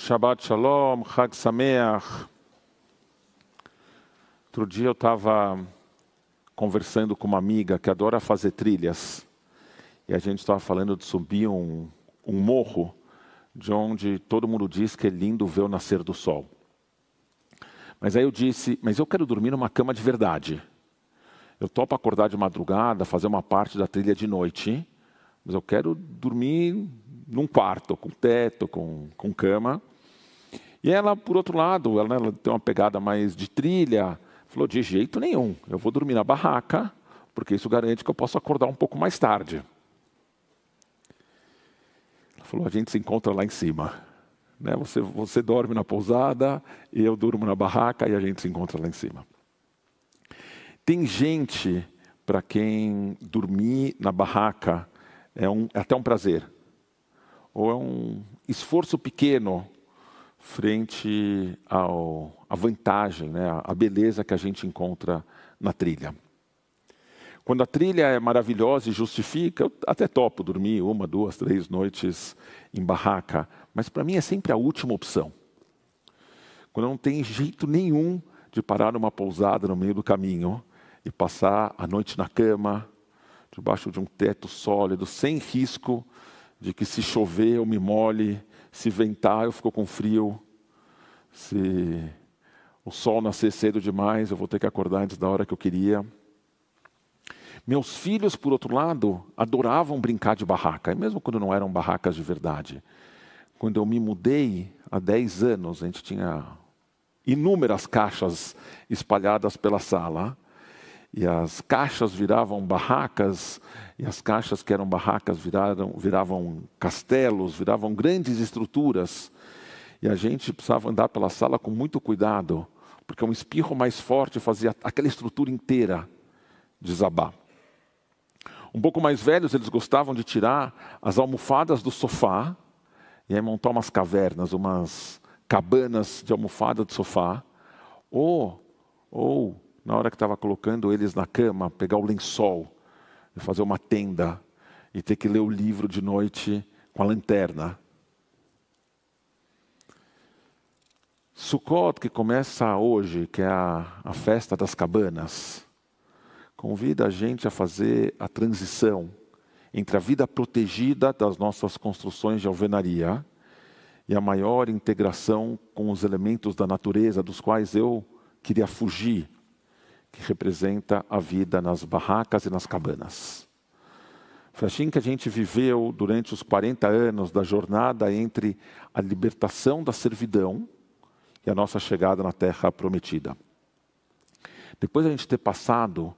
Shabbat Shalom, Chag Sameach. Outro dia eu estava conversando com uma amiga que adora fazer trilhas. E a gente estava falando de subir um morro, de onde todo mundo diz que é lindo ver o nascer do sol. Mas aí eu disse, mas eu quero dormir numa cama de verdade. Eu topo acordar de madrugada, fazer uma parte da trilha de noite, mas eu quero dormir num quarto, com teto, com cama. E ela, por outro lado, ela tem uma pegada mais de trilha, falou, de jeito nenhum, eu vou dormir na barraca, porque isso garante que eu posso acordar um pouco mais tarde. Ela falou, a gente se encontra lá em cima. Né? Você dorme na pousada, e eu durmo na barraca, e a gente se encontra lá em cima. Tem gente para quem dormir na barraca é até um prazer. Ou é um esforço pequeno frente à vantagem, né, à beleza que a gente encontra na trilha. Quando a trilha é maravilhosa e justifica, eu até topo dormir 1, 2, 3 noites em barraca, mas para mim é sempre a última opção. Quando não tem jeito nenhum de parar numa pousada no meio do caminho e passar a noite na cama, debaixo de um teto sólido, sem risco de que se chover eu me molhe, se ventar eu fico com frio, se o sol nascer cedo demais eu vou ter que acordar antes da hora que eu queria. Meus filhos, por outro lado, adoravam brincar de barraca, e mesmo quando não eram barracas de verdade. Quando eu me mudei, há 10 anos, a gente tinha inúmeras caixas espalhadas pela sala, e as caixas viravam barracas, e as caixas que eram barracas viravam castelos, viravam grandes estruturas. E a gente precisava andar pela sala com muito cuidado, porque um espirro mais forte fazia aquela estrutura inteira desabar. Um pouco mais velhos, eles gostavam de tirar as almofadas do sofá, e aí montar umas cavernas, umas cabanas de almofada de sofá, ou na hora que estava colocando eles na cama, pegar o lençol, e fazer uma tenda, e ter que ler o livro de noite com a lanterna. Sukkot, que começa hoje, que é a festa das cabanas, convida a gente a fazer a transição entre a vida protegida das nossas construções de alvenaria e a maior integração com os elementos da natureza, dos quais eu queria fugir, que representa a vida nas barracas e nas cabanas. Foi assim que a gente viveu durante os 40 anos da jornada entre a libertação da servidão e a nossa chegada na Terra Prometida. Depois de a gente ter passado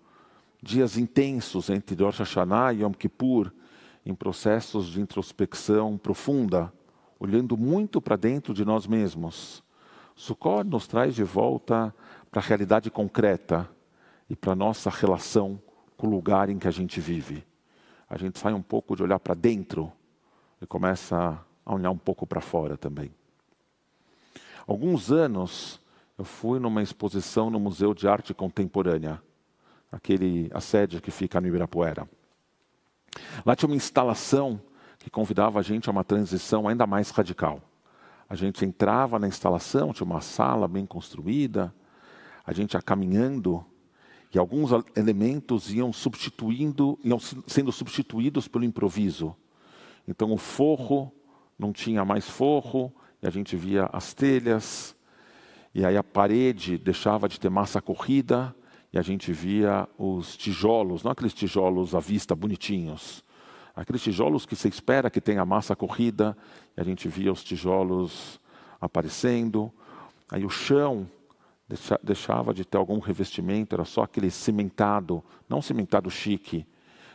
dias intensos entre Rosh Hashanah e Yom Kippur, em processos de introspecção profunda, olhando muito para dentro de nós mesmos, Sukkot nos traz de volta para a realidade concreta e para a nossa relação com o lugar em que a gente vive. A gente sai um pouco de olhar para dentro e começa a olhar um pouco para fora também. Alguns anos eu fui numa exposição no Museu de Arte Contemporânea, a sede que fica no Ibirapuera. Lá tinha uma instalação que convidava a gente a uma transição ainda mais radical. A gente entrava na instalação, tinha uma sala bem construída, a gente ia caminhando, e alguns elementos iam sendo substituídos pelo improviso. Então o forro não tinha mais forro, e a gente via as telhas, e aí a parede deixava de ter massa corrida, e a gente via os tijolos, não aqueles tijolos à vista bonitinhos, aqueles tijolos que você espera que tenha massa corrida, e a gente via os tijolos aparecendo. Aí o chão deixava de ter algum revestimento, era só aquele cimentado, não cimentado chique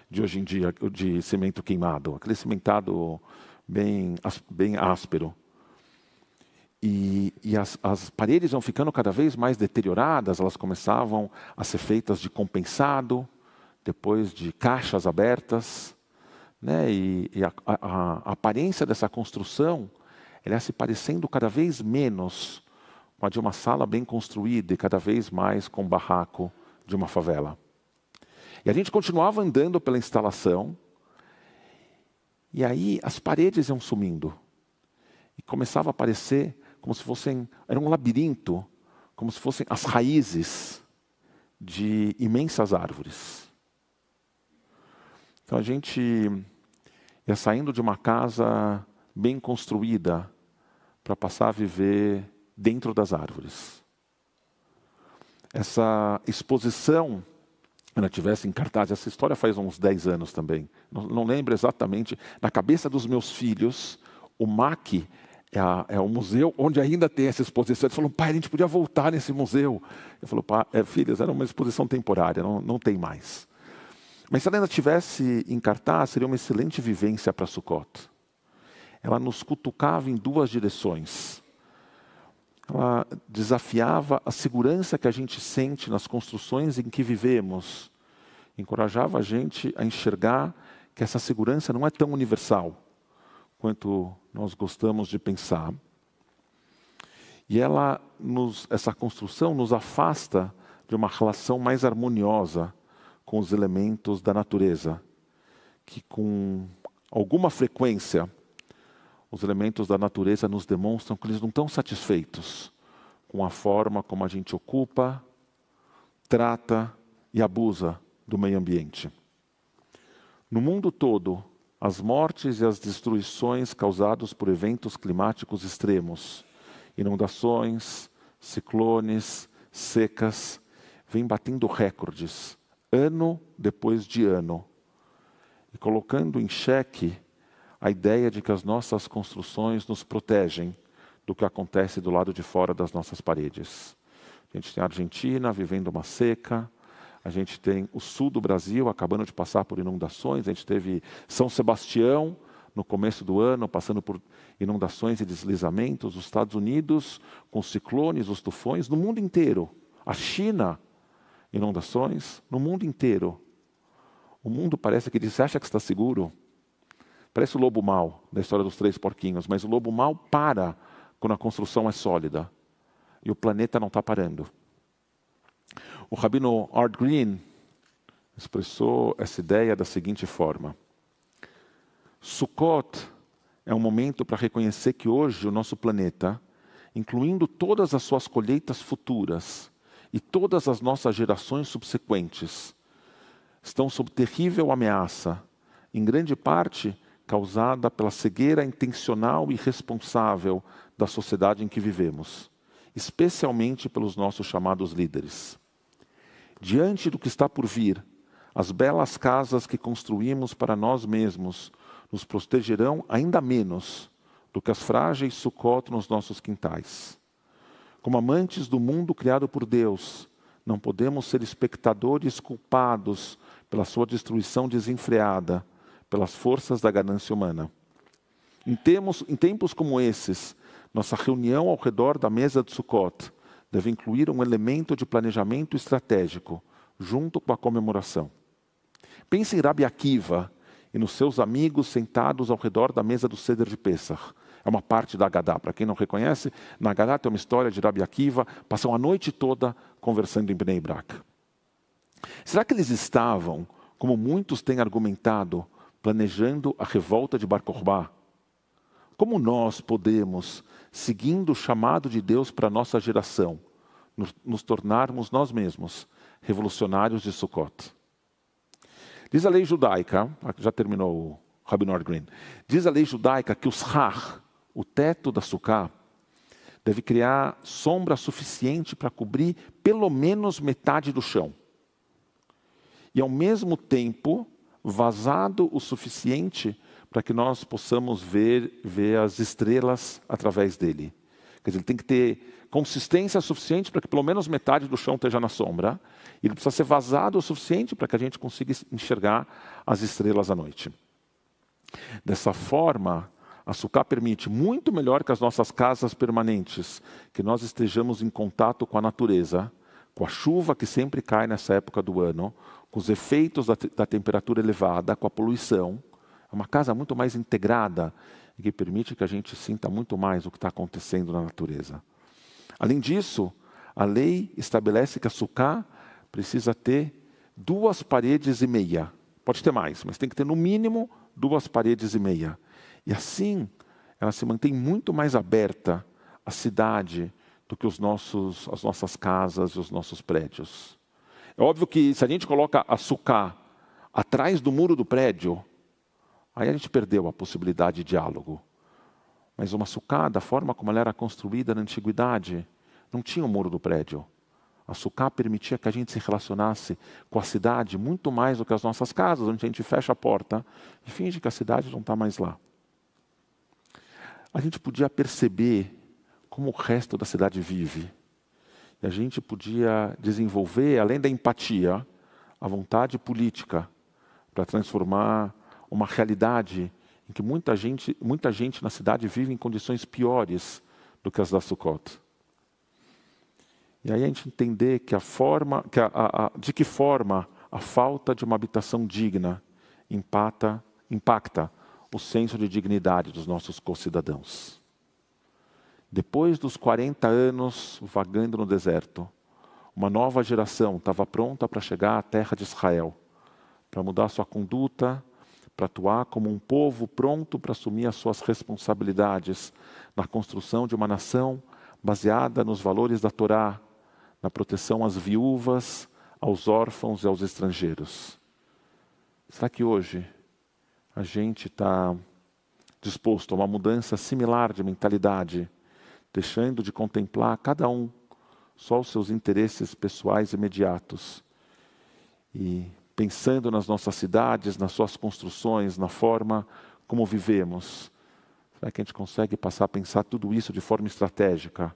de hoje em dia, de cimento queimado, aquele cimentado bem áspero. E as paredes iam ficando cada vez mais deterioradas, elas começavam a ser feitas de compensado, depois de caixas abertas, né? E a aparência dessa construção, ela ia se parecendo cada vez menos com a de uma sala bem construída e cada vez mais com o barraco de uma favela. E a gente continuava andando pela instalação, e aí as paredes iam sumindo. E começava a aparecer como se fossem, era um labirinto, como se fossem as raízes de imensas árvores. Então a gente ia saindo de uma casa bem construída para passar a viver dentro das árvores. Essa exposição, ela tivesse em cartaz, essa história faz uns 10 anos também. Não lembro exatamente, na cabeça dos meus filhos, o MAC é o museu onde ainda tem essa exposição. Eles falaram, pai, a gente podia voltar nesse museu. Eu falo, pai, filhos, era uma exposição temporária, não tem mais. Mas se ela ainda estivesse em cartaz, seria uma excelente vivência para Sukkot. Ela nos cutucava em duas direções. Ela desafiava a segurança que a gente sente nas construções em que vivemos. Encorajava a gente a enxergar que essa segurança não é tão universal quanto nós gostamos de pensar. E essa construção nos afasta de uma relação mais harmoniosa com os elementos da natureza, que com alguma frequência os elementos da natureza nos demonstram que eles não estão satisfeitos com a forma como a gente ocupa, trata e abusa do meio ambiente. No mundo todo, as mortes e as destruições causadas por eventos climáticos extremos, inundações, ciclones, secas, vêm batendo recordes, ano depois de ano, e colocando em xeque a ideia de que as nossas construções nos protegem do que acontece do lado de fora das nossas paredes. A gente tem a Argentina vivendo uma seca, a gente tem o sul do Brasil acabando de passar por inundações, a gente teve São Sebastião no começo do ano passando por inundações e deslizamentos, os Estados Unidos com os ciclones, os tufões, no mundo inteiro. A China, inundações, no mundo inteiro. O mundo parece que diz, você acha que está seguro? Parece o lobo mau, da história dos 3 porquinhos, mas o lobo mau para quando a construção é sólida. E o planeta não está parando. O rabino Art Green expressou essa ideia da seguinte forma. Sukkot é um momento para reconhecer que hoje o nosso planeta, incluindo todas as suas colheitas futuras e todas as nossas gerações subsequentes, estão sob terrível ameaça, em grande parte causada pela cegueira intencional e irresponsável da sociedade em que vivemos, especialmente pelos nossos chamados líderes. Diante do que está por vir, as belas casas que construímos para nós mesmos nos protegerão ainda menos do que as frágeis Sukkot nos nossos quintais. Como amantes do mundo criado por Deus, não podemos ser espectadores culpados pela sua destruição desenfreada, pelas forças da ganância humana. Em tempos como esses, nossa reunião ao redor da mesa de Sukkot deve incluir um elemento de planejamento estratégico, junto com a comemoração. Pense em Rabi Akiva e nos seus amigos sentados ao redor da mesa do Seder de Pesach. É uma parte da Agadá. Para quem não reconhece, na Agadá tem uma história de Rabi Akiva, passam a noite toda conversando em Bnei Brak. Será que eles estavam, como muitos têm argumentado, planejando a revolta de Bar Kokhba? Como nós podemos, seguindo o chamado de Deus para a nossa geração, nos tornarmos nós mesmos revolucionários de Sukkot? Diz a lei judaica, já terminou o Rabino Art Green, diz a lei judaica que o shar, o teto da Sukkah, deve criar sombra suficiente para cobrir pelo menos metade do chão. E ao mesmo tempo, vazado o suficiente para que nós possamos ver as estrelas através dele. Quer dizer, ele tem que ter consistência suficiente para que pelo menos metade do chão esteja na sombra. E ele precisa ser vazado o suficiente para que a gente consiga enxergar as estrelas à noite. Dessa forma, a Sukkah permite, muito melhor que as nossas casas permanentes, que nós estejamos em contato com a natureza, com a chuva que sempre cai nessa época do ano, com os efeitos da temperatura elevada, com a poluição. É uma casa muito mais integrada e que permite que a gente sinta muito mais o que está acontecendo na natureza. Além disso, a lei estabelece que a Sukkah precisa ter 2,5 paredes. Pode ter mais, mas tem que ter no mínimo 2,5 paredes. E assim, ela se mantém muito mais aberta a cidade do que as nossas casas e os nossos prédios. É óbvio que se a gente coloca a sucá atrás do muro do prédio, aí a gente perdeu a possibilidade de diálogo. Mas uma sucá, da forma como ela era construída na antiguidade, não tinha o muro do prédio. A sucá permitia que a gente se relacionasse com a cidade muito mais do que as nossas casas, onde a gente fecha a porta e finge que a cidade não está mais lá. A gente podia perceber como o resto da cidade vive. E a gente podia desenvolver, além da empatia, a vontade política para transformar uma realidade em que muita gente na cidade vive em condições piores do que as da Sukkot. E aí a gente entender que de que forma a falta de uma habitação digna impacta o senso de dignidade dos nossos concidadãos. Depois dos 40 anos vagando no deserto, uma nova geração estava pronta para chegar à terra de Israel, para mudar sua conduta, para atuar como um povo pronto para assumir as suas responsabilidades na construção de uma nação baseada nos valores da Torá, na proteção às viúvas, aos órfãos e aos estrangeiros. Será que hoje a gente está disposto a uma mudança similar de mentalidade, deixando de contemplar cada um só os seus interesses pessoais imediatos e pensando nas nossas cidades, nas suas construções, na forma como vivemos? Será que a gente consegue passar a pensar tudo isso de forma estratégica,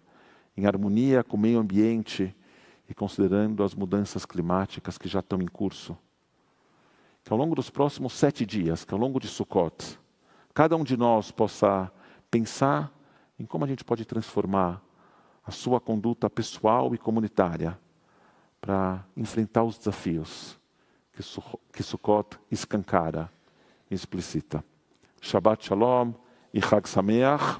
em harmonia com o meio ambiente e considerando as mudanças climáticas que já estão em curso? Que ao longo dos próximos 7 dias, que ao longo de Sukkot, cada um de nós possa pensar em como a gente pode transformar a sua conduta pessoal e comunitária para enfrentar os desafios que Sukkot escancara e explicita. Shabbat Shalom e Chag Sameach.